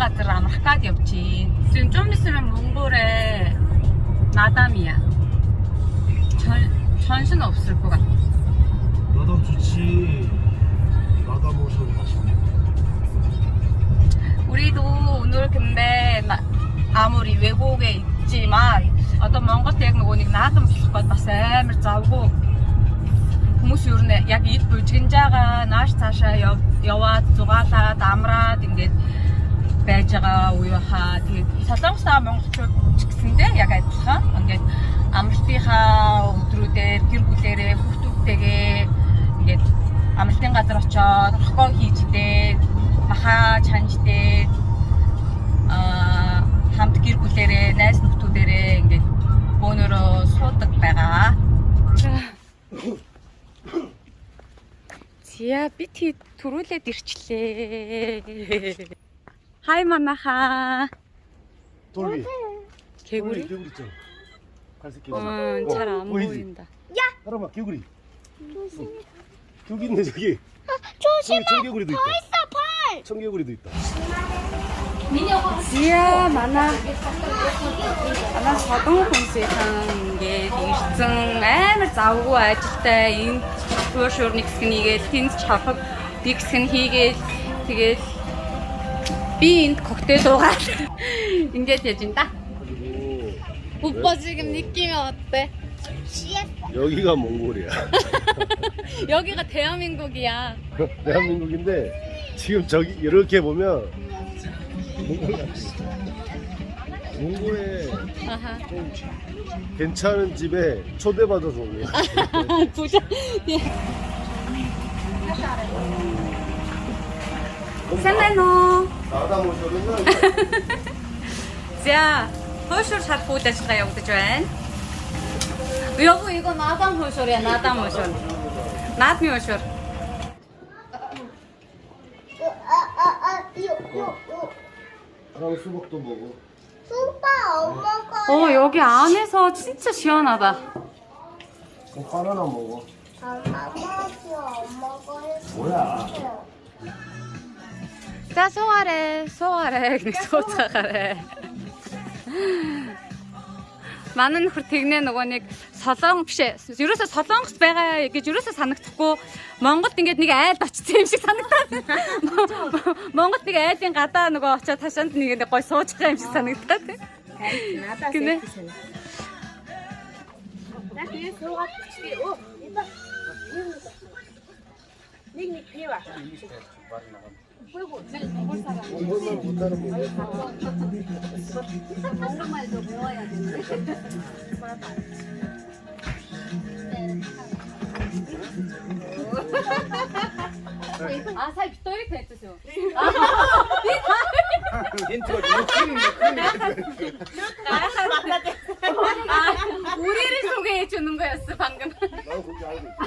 газар амрах гад явчих. 좀 있으면 몽골에 나담이야. 전신 없을 것 같아. 나담 좋지. 나담 오션 맛있네. 우리도 오늘 근데 아무리 외국에 있지만 어떤 먼 것도 яг нөгөө нэг наадам болох гээд бас амар завгүй хүмүүс юу нэ яг ид бүжгэнж байгаа нааш цаашаа яваад зугаалаад амраад ингээд байж байгаа үе хаа. Тэгээд солонгосоо монголчууд ч гэсэндээ яг адилхан ингээд амралтынхаа өдрүүдээр гэр бүлэрээ хүүхдүүдтэйгээ ингээд амралтын газар очоод хохоо хийждээ маха чанждээ хамт гэр бүлэрээ найз нөхдүүдэрээ ингээд бөөнөрөө суудаг байгаа. Зя бид төрүүлээд ирчлээ. Хай манаха. 돌비. 개구리? 개구리 있잖아. 갈색 개구리. 잘 안 보인다. 따라봐 개구리. 저기 있네 저기. 조심해. 청개구리도 있다. 더 있어 발. 청개구리도 있다. 지야 манай содон хүнсийн ингээд ирсэн амар завгүй ажилтай энэ туушуур нэг хэсэг нэгээд тэнд чавхаг нэг хэсэг нь хийгээд тэгээд би энд коктейл уугаад ингээд яж ин да. 오빠 지금 느낌이 어때? 여기가 몽골이야. 여기가 대한민국이야. 대한민국인데 지금 저기 이렇게 보면 몽골에 좀 괜찮은 집에 초대받아서 온 거야. 부자. 셀레노. 나다 모셔는 자, 호쇼 잘 보다시가 여기도 좋아해. 여보 이거 나담 호쇼야, 나담 호쇼. 나담 호쇼. 사람 수박도 먹어. 수박 엄마가. 여기 안에서 진짜 시원하다. 바나나 먹어. 엄마가 뭐야? 자, 소화래, 그냥 소화가래. Манай нөхөр тэгнэ нөгөө нэг солон биш ээ. Ерөөсө солонгос байгаа гэж ерөөсө санагдахгүй. Монголд ингээд нэг айлд очсон юм шиг санагдаад. Монголд нэг айлын гадаа нөгөө очоод ташаанд нэг гой сууж байгаа юм шиг санагдаад. надаас гинэ. 나그 소가 붙이게. 오, 이봐. 닉 피와. 몽골만 못하는 몽골. 한국말도 배워야 되는데. 아, 살 빗돌이 됐죠. 힌트가 우리를 소개해 주는 거였어 방금. 나도 그렇게 알고 있어.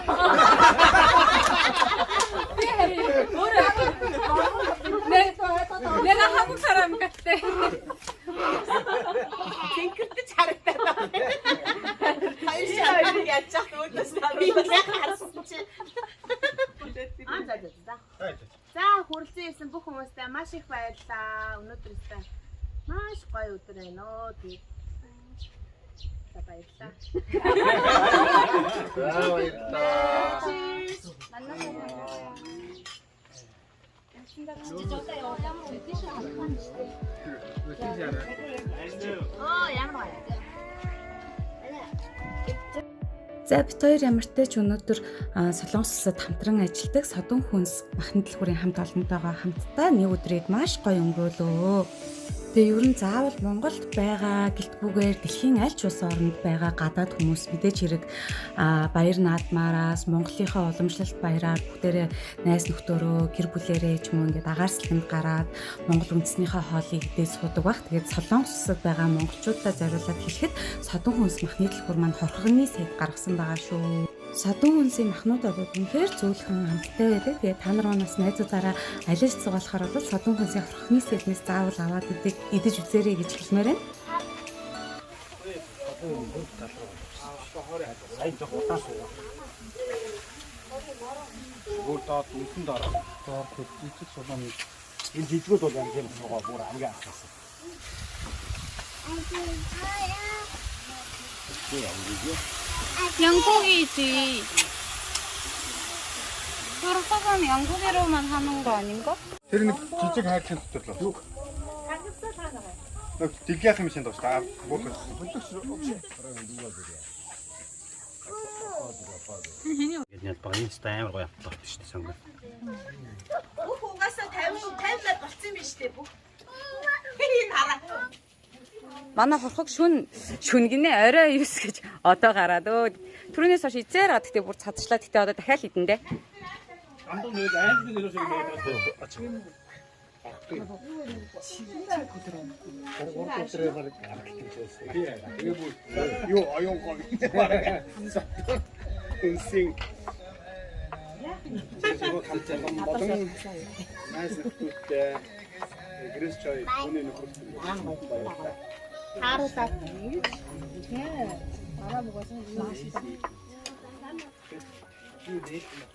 내가 한국 사람 같아. 그때 잘했다. 아이씨, 야, 짝 За хүрэлцэн ирсэн бүх хүмүүстээ маш их баярлалаа. Өнөөдөр өстэй маш гоё өдөр байна оо. За баярлалаа. За бид хоёр ямартай ч өнөөдөр Солонгос улсад хамтран ажилладаг Содон хүнс махны дэлгүүрийн хамт олонтойгоо хамтдаа нэг өдрийг маш гоё өнгөрөөлөө. Тэгээ ер нь заавал Монголд байгаа гэлтгүүгээр дэлхийн аль ч улс оронд байгаа гадаад хүмүүс мэдээж хэрэг баяр наадмаараас Монголынхаа уламжлалт баяраар бүгдээрээ найз нөхдөрөө гэр бүлээрээ ч юм уу ингээд агаар салхинд гараад Монгол үндэснийхээ хоолыг идээд суудаг баг. Тэгээд Солонгос улсад байгаа монголчуудаа зориулаад хэлэхэд Содон хүнс махны дэлгүүр маань хорхогны сайд гаргасан байгаа шүү. Содон хүнсийн махнуудаа үнэхээр зөөлхөн амттай байдаг. Тэгээд та нар манаас найзуудаараа алиж цугаалахаар бол Содон хүнсийн хорхогны сайднаас заавал аваад идэж үзээрэй гэж хэлмээр байна. 사인 쪽 어디다 쏘? 이걸 다 무슨 달아? 저 그 일찍 쏘면 이 뒤쪽도 이제 저거 뭐라 안 갔어. 양고기지. 그렇다고 하면 양고기로만 하는 거 아닌가? Тэр нэг жижиг хайрцан төрлөө. Дэлгээс машин дуустаа. Нет, парень стоим, роя. Что самое? Бүх угаасаа 50-50-аад болцсон юм биш үү? Бүх. Энэ хараа. Манай хорхог шүн гинэ орой 9 гэж одоо гараад өө. Түрүүнээс хойш изээр гад гэтээ бүр цадчлаа гэтээ одоо дахиад хідэндээ. Андон нэг айлд нэрээс юм байна. Юу аюун гоо. Үнсин. 저거 감자가 뭐든 나이스 굿대. 그래서 저희 본인은 그렇게 하루다. 알아보고서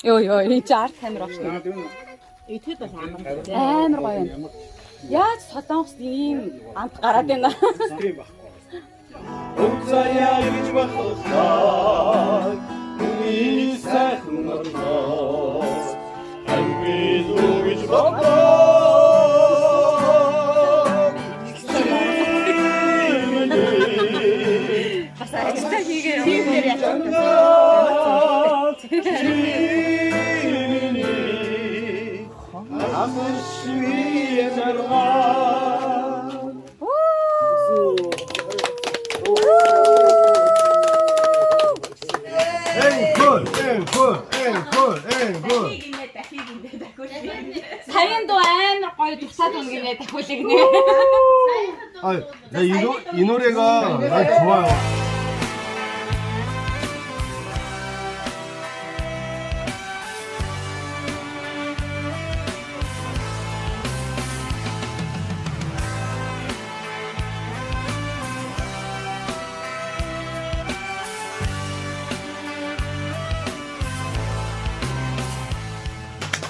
Йоо энэ чи арт камер авч байна. итгэж байна. Амар гоё юм. Яаж солонгос ийм амт гараад байна. Стрим байхгүй. Уцая гэж бахлаа. Үний сайхан орноос. Амьд үгэж бахлаа. Бас ажлаа хийгээ. Тэр яах вэ? 아무시위에 자라 Саянду амар гоё тусаад өнгөнээ дахиулгнэ. 이 노래가 난 좋아요.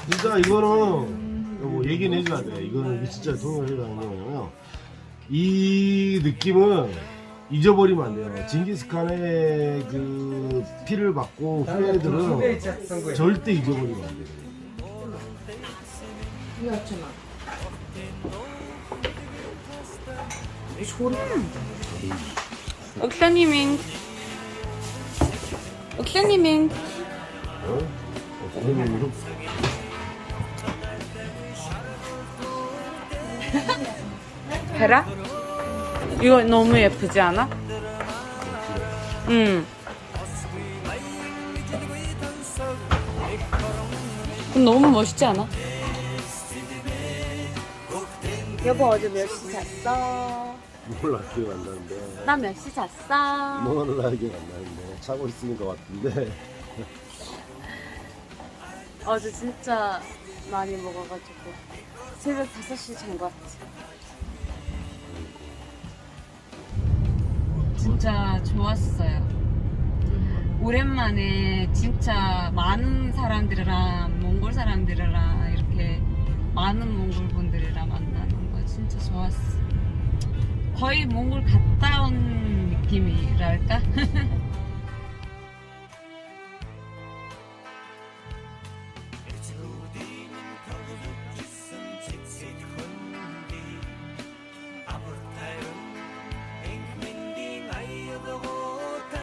진짜 이거는 뭐 얘기는 해줘야 돼. 이거는 진짜 동영상이 아닌 거냐면 이 느낌은 잊어버리면 안 돼요. 징기스칸의 그 피를 받고 후예들은 절대 잊어버리면 안 돼요. Өглөөний минь. Өглөөний минь. 베라? 이거 너무 예쁘지 않아? 응. 너무 멋있지 않아? 여보 어제 몇 시 잤어? 몰라 기억 안 나는데. 나 몇 시 잤어? 몰라 기억 안 나는데. 자고 있을 것 같은데. 어제 진짜 많이 먹어가지고 새벽 5시 잔 것 같아. 진짜 좋았어요. 오랜만에 진짜 많은 사람들이랑 몽골 사람들이랑 이렇게 많은 몽골 분들이랑 만나는 거 진짜 좋았어. 거의 몽골 갔다 온 느낌이랄까?